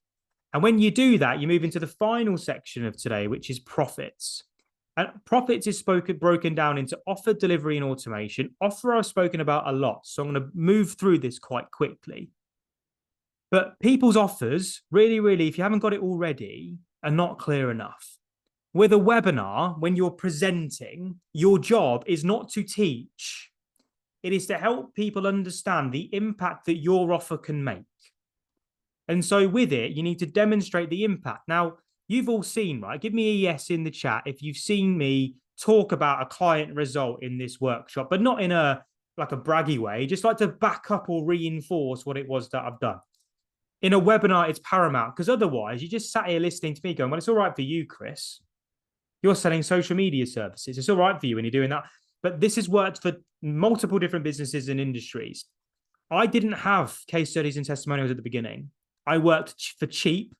And when you do that, you move into the final section of today, which is profits. And profits is broken down into offer, delivery, and automation. Offer I've spoken about a lot, so I'm going to move through this quite quickly. But people's offers, really, really, if you haven't got it already, are not clear enough. With a webinar, when you're presenting, your job is not to teach. It is to help people understand the impact that your offer can make. And so with it, you need to demonstrate the impact. Now, you've all seen, right? Give me a yes in the chat if you've seen me talk about a client result in this workshop, but not in a like a braggy way, just like to back up or reinforce what it was that I've done. In a webinar, it's paramount, because otherwise you just sat here listening to me going, well, it's all right for you, Chris. You're selling social media services. It's all right for you when you're doing that. But this has worked for multiple different businesses and industries. I didn't have case studies and testimonials at the beginning. I worked for cheap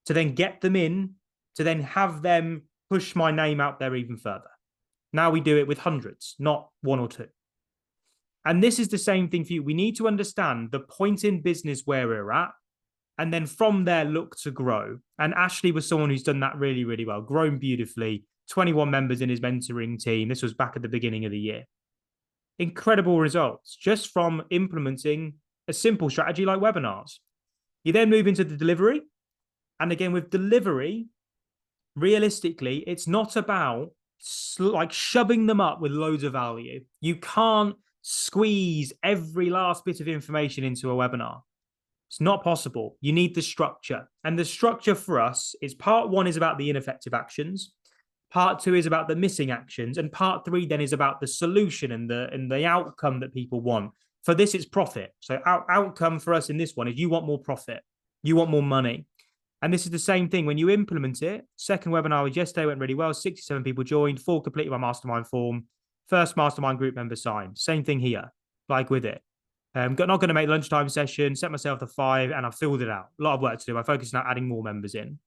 to then get them in, to then have them push my name out there even further. Now we do it with hundreds, not one or two. And this is the same thing for you. We need to understand the point in business where we're at, and then from there, look to grow. And Ashley was someone who's done that really, really well, grown beautifully, 21 members in his mentoring team. This was back at the beginning of the year. Incredible results just from implementing a simple strategy like webinars. You then move into the delivery. And again, with delivery, realistically, it's not about like shoving them up with loads of value. You can't squeeze every last bit of information into a webinar. It's not possible. You need the structure. And the structure for us is part one is about the ineffective actions. Part two is about the missing actions. And part three then is about the solution and the outcome that people want. For this, it's profit. So outcome for us in this one is you want more profit. You want more money. And this is the same thing when you implement it. Second webinar was yesterday, went really well. 67 people joined, 4 completed my mastermind form. First mastermind group member signed. Same thing here, like with it. Not going to make lunchtime session, set myself to 5, and I've filled it out. A lot of work to do. I focus on adding more members in.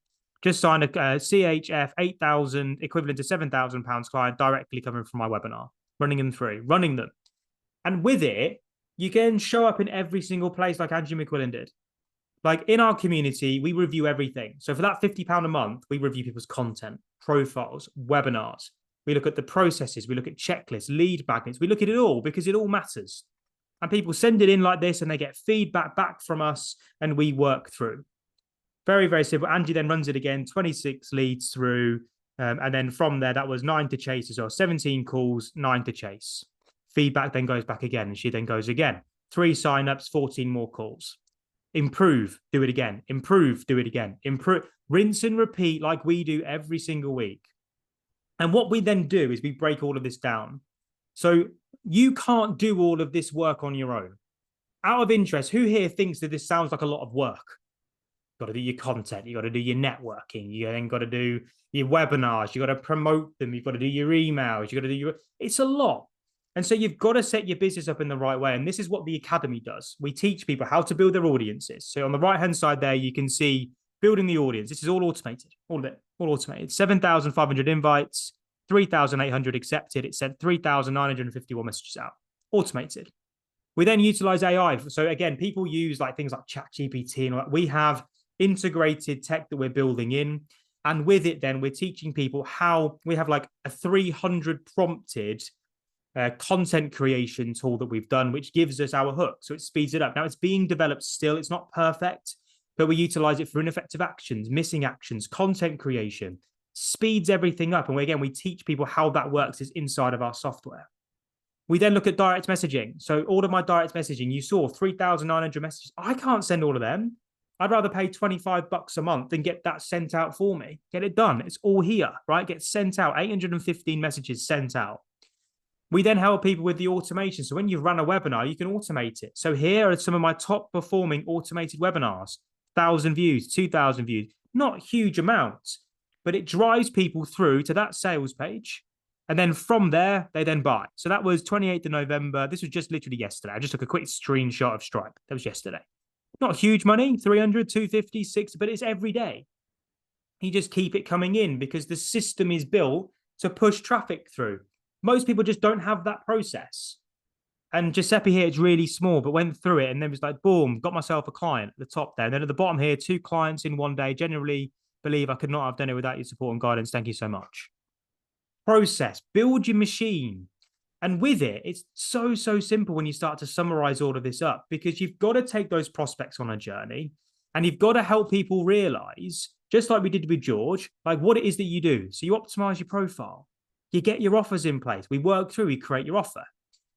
Just signed a CHF 8,000, equivalent to £7,000 client directly coming from my webinar, running them through, running them. And with it, you can show up in every single place like Angie McQuillan did. Like in our community, we review everything. So for that £50 a month, we review people's content, profiles, webinars. We look at the processes. We look at checklists, lead magnets. We look at it all because it all matters. And people send it in like this and they get feedback back from us and we work through. Very, very simple. Angie then runs it again, 26 leads through. And then from there, that was 9 to chase as well. 17 calls, 9 to chase. Feedback then goes back again. And she then goes again. 3 signups, 14 more calls. Improve, do it again. Improve, do it again. Improve, rinse and repeat like we do every single week. And what we then do is we break all of this down. So you can't do all of this work on your own. Out of interest, who here thinks that this sounds like a lot of work? You've got to do your content. You've got to do your networking. You then got to do your webinars. You've got to promote them. You've got to do your emails. You've got to do your... It's a lot. And so you've got to set your business up in the right way. And this is what the Academy does. We teach people how to build their audiences. So on the right-hand side there, you can see building the audience. This is all automated, all of it, all automated. 7,500 invites, 3,800 accepted. It sent 3,951 messages out, automated. We then utilize AI. So again, people use like things like ChatGPT and all that. We have integrated tech that we're building in. And with it, then we're teaching people how we have like a 300 prompted content creation tool that we've done, which gives us our hook. So it speeds it up. Now it's being developed still. It's not perfect, but we utilize it for ineffective actions, missing actions, content creation, speeds everything up. And we teach people how that works is inside of our software. We then look at direct messaging. So all of my direct messaging, you saw 3,900 messages. I can't send all of them. I'd rather pay $25 a month and get that sent out for me. Get it done. It's all here, right? Get sent out. 815 messages sent out. We then help people with the automation. So when you run a webinar, you can automate it. So here are some of my top performing automated webinars. 1,000 views, 2,000 views. Not huge amounts, but it drives people through to that sales page. And then from there, they then buy. So that was 28th of November. This was just literally yesterday. I just took a quick screenshot of Stripe. That was yesterday. Not huge money, 300, 250, 60, but it's every day. You just keep it coming in because the system is built to push traffic through. Most people just don't have that process. And Giuseppe here, it's really small, but went through it and then was like, boom, got myself a client at the top there. And then at the bottom here, 2 clients in one day. Generally believe I could not have done it without your support and guidance. Thank you so much. Process, build your machine. And with it, it's so simple when you start to summarize all of this up, because you've got to take those prospects on a journey and you've got to help people realize, just like we did with George, like what it is that you do. So you optimize your profile. You get your offers in place. We work through, we create your offer.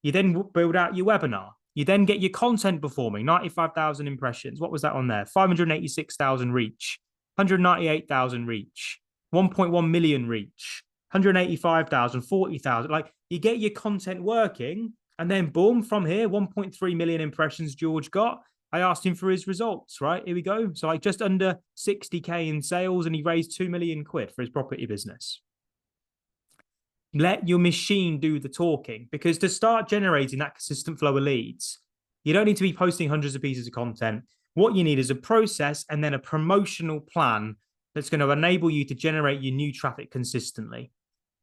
You then build out your webinar. You then get your content performing, 95,000 impressions. What was that on there? 586,000 reach, 198,000 reach, 1.1 million reach, 185,000, 40,000. Like you get your content working and then boom, from here, 1.3 million impressions George got. I asked him for his results, right? Here we go. So like just under 60K in sales and he raised 2 million quid for his property business. Let your machine do the talking, because to start generating that consistent flow of leads, you don't need to be posting hundreds of pieces of content. What you need is a process and then a promotional plan that's going to enable you to generate your new traffic consistently.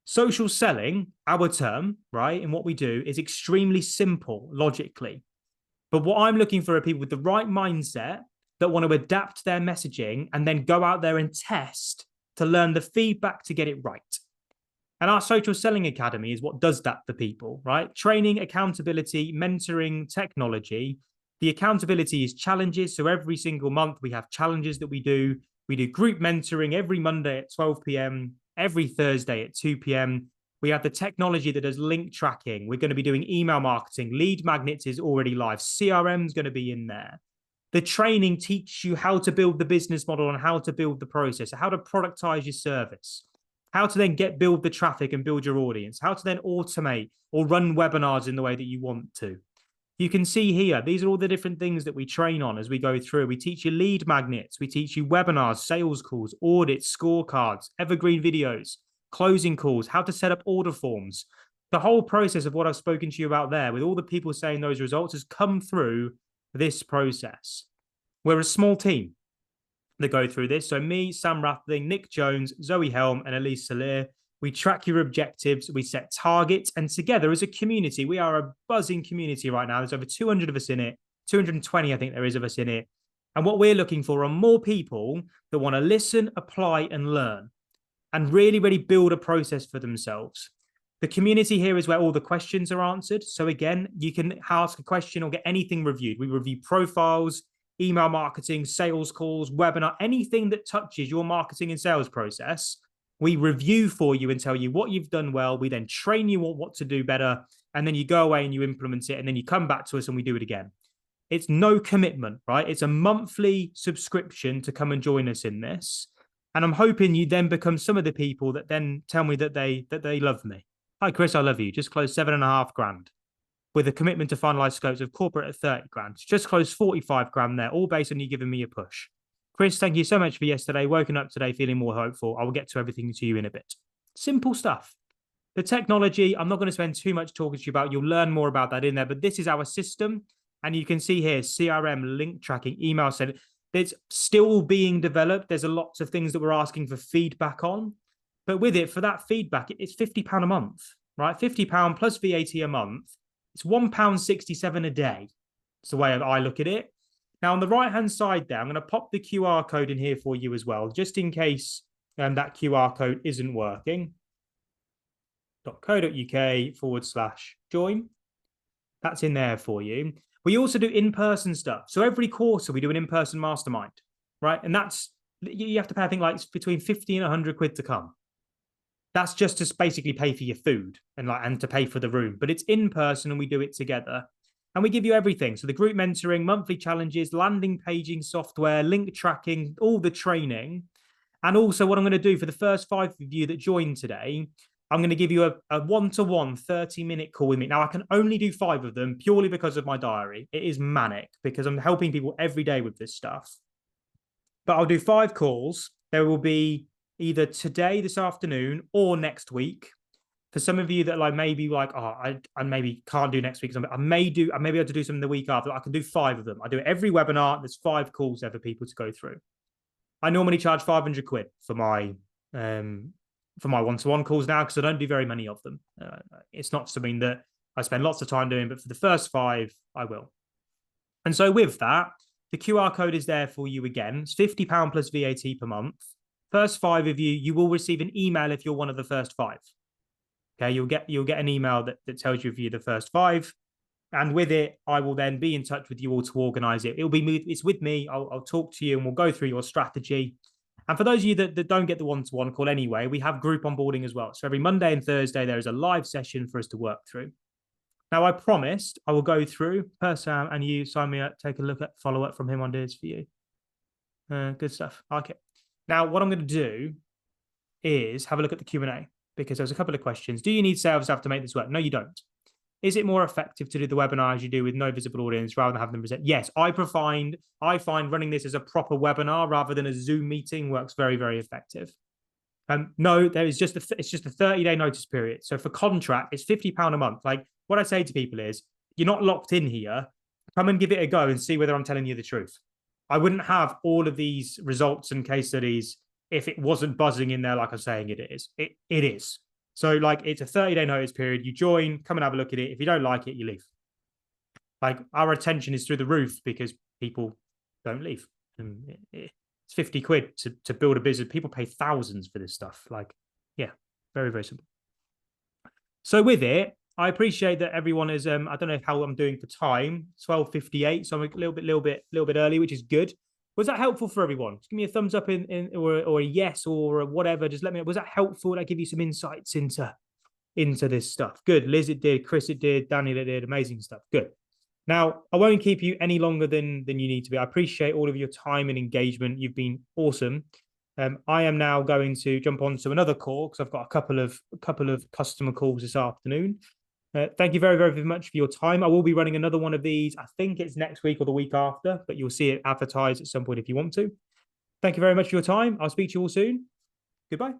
Social selling, our term, right, and what we do is extremely simple logically. But what I'm looking for are people with the right mindset that want to adapt their messaging and then go out there and test to learn the feedback to get it right. And our social selling academy is what does that for people, right? Training, accountability, mentoring, technology. The accountability is challenges. So every single month we have challenges that we do. We do group mentoring every Monday at 12 p.m., every Thursday at 2 p.m. We have the technology that does link tracking. We're going to be doing email marketing. Lead magnets is already live. CRM is going to be in there. The training teaches you how to build the business model and how to build the process, how to productize your service, how to then build the traffic and build your audience, how to then automate or run webinars in the way that you want to. You can see here, these are all the different things that we train on as we go through. We teach you lead magnets, we teach you webinars, sales calls, audits, scorecards, evergreen videos, closing calls, how to set up order forms. The whole process of what I've spoken to you about there, with all the people saying those results, has come through this process. We're a small team that go through this. So me, Sam Rathling, Nick Jones, Zoe Helm, and Elise Salir. We track your objectives, we set targets, and together as a community, we are a buzzing community right now. There's over 200 of us in it, 220, I think there is of us in it. And what we're looking for are more people that want to listen, apply, and learn, and really, really build a process for themselves. The community here is where all the questions are answered. So again, you can ask a question or get anything reviewed. We review profiles, email marketing, sales calls, webinar, anything that touches your marketing and sales process. We review for you and tell you what you've done well. We then train you on what to do better. And then you go away and you implement it. And then you come back to us and we do it again. It's no commitment, right? It's a monthly subscription to come and join us in this. And I'm hoping you then become some of the people that then tell me that they love me. Hi, Chris, I love you. Just closed 7.5 grand with a commitment to finalize scopes of corporate at 30 grand. Just closed 45 grand there, all based on you giving me a push. Chris, thank you so much for yesterday. Woken up today feeling more hopeful. I will get to everything to you in a bit. Simple stuff. The technology, I'm not going to spend too much talking to you about. You'll learn more about that in there, but this is our system. And you can see here, CRM, link tracking, email sending. It's still being developed. There's a lots of things that we're asking for feedback on. But with it, for that feedback, it's £50 a month, right? £50 plus VAT a month. It's £1.67 a day. That's the way I look at it. Now, on the right-hand side there, I'm going to pop the QR code in here for you as well, just in case that QR code isn't working. .co.uk/join. That's in there for you. We also do in-person stuff. So every quarter, we do an in-person mastermind, right? And that's, you have to pay, I think, like between 50 and 100 quid to come. That's just to basically pay for your food and to pay for the room. But it's in person and we do it together. And we give you everything. So the group mentoring, monthly challenges, landing paging software, link tracking, all the training. And also what I'm going to do for the first 5 of you that joined today, I'm going to give you a one-to-one 30-minute call with me. Now, I can only do 5 of them purely because of my diary. It is manic because I'm helping people every day with this stuff. But I'll do 5 calls. There will be either today, this afternoon, or next week. For some of you that maybe I maybe can't do next week. I may be able to do something the week after. I can do 5 of them. I do every webinar. There's 5 calls there for people to go through. I normally charge 500 quid for my one-to-one calls now because I don't do very many of them. It's not something that I spend lots of time doing, but for the first 5, I will. And so with that, the QR code is there for you again. It's £50 plus VAT per month. First 5 of you, you will receive an email if you're one of the first 5. Okay, you'll get an email that tells you if you're the first 5. And with it, I will then be in touch with you all to organize it. It's with me. I'll talk to you and we'll go through your strategy. And for those of you that don't get the one-to-one call anyway, we have group onboarding as well. So every Monday and Thursday, there is a live session for us to work through. Now, I promised I will go through per Sam and you sign me up, take a look at follow-up from him on this for you. Good stuff. Okay. Now, what I'm going to do is have a look at the Q&A because there's a couple of questions. Do you need sales staff to make this work? No, you don't. Is it more effective to do the webinar as you do with no visible audience rather than have them present? Yes, I find running this as a proper webinar rather than a Zoom meeting works very, very effective. No, it's just a 30-day notice period. So for contract, it's £50 a month. Like what I say to people is, you're not locked in here. Come and give it a go and see whether I'm telling you the truth. I wouldn't have all of these results and case studies if it wasn't buzzing in there like I'm saying it is. It is. So like it's a 30-day notice period. You join, come and have a look at it. If you don't like it, you leave. Like our retention is through the roof because people don't leave. And it's 50 quid to build a business. People pay thousands for this stuff. Like, yeah, very, very simple. So with it, I appreciate that everyone is. I don't know how I'm doing for time. 12:58, so I'm a little bit early, which is good. Was that helpful for everyone? Just give me a thumbs up or a yes or a whatever. Just let me know. Was that helpful? Did I give you some insights into this stuff? Good. Liz, it did. Chris, it did. Daniel, it did. Amazing stuff. Good. Now, I won't keep you any longer than you need to be. I appreciate all of your time and engagement. You've been awesome. I am now going to jump on to another call because I've got a couple of customer calls this afternoon. Thank you very, very much for your time. I will be running another one of these. I think it's next week or the week after, but you'll see it advertised at some point if you want to. Thank you very much for your time. I'll speak to you all soon. Goodbye.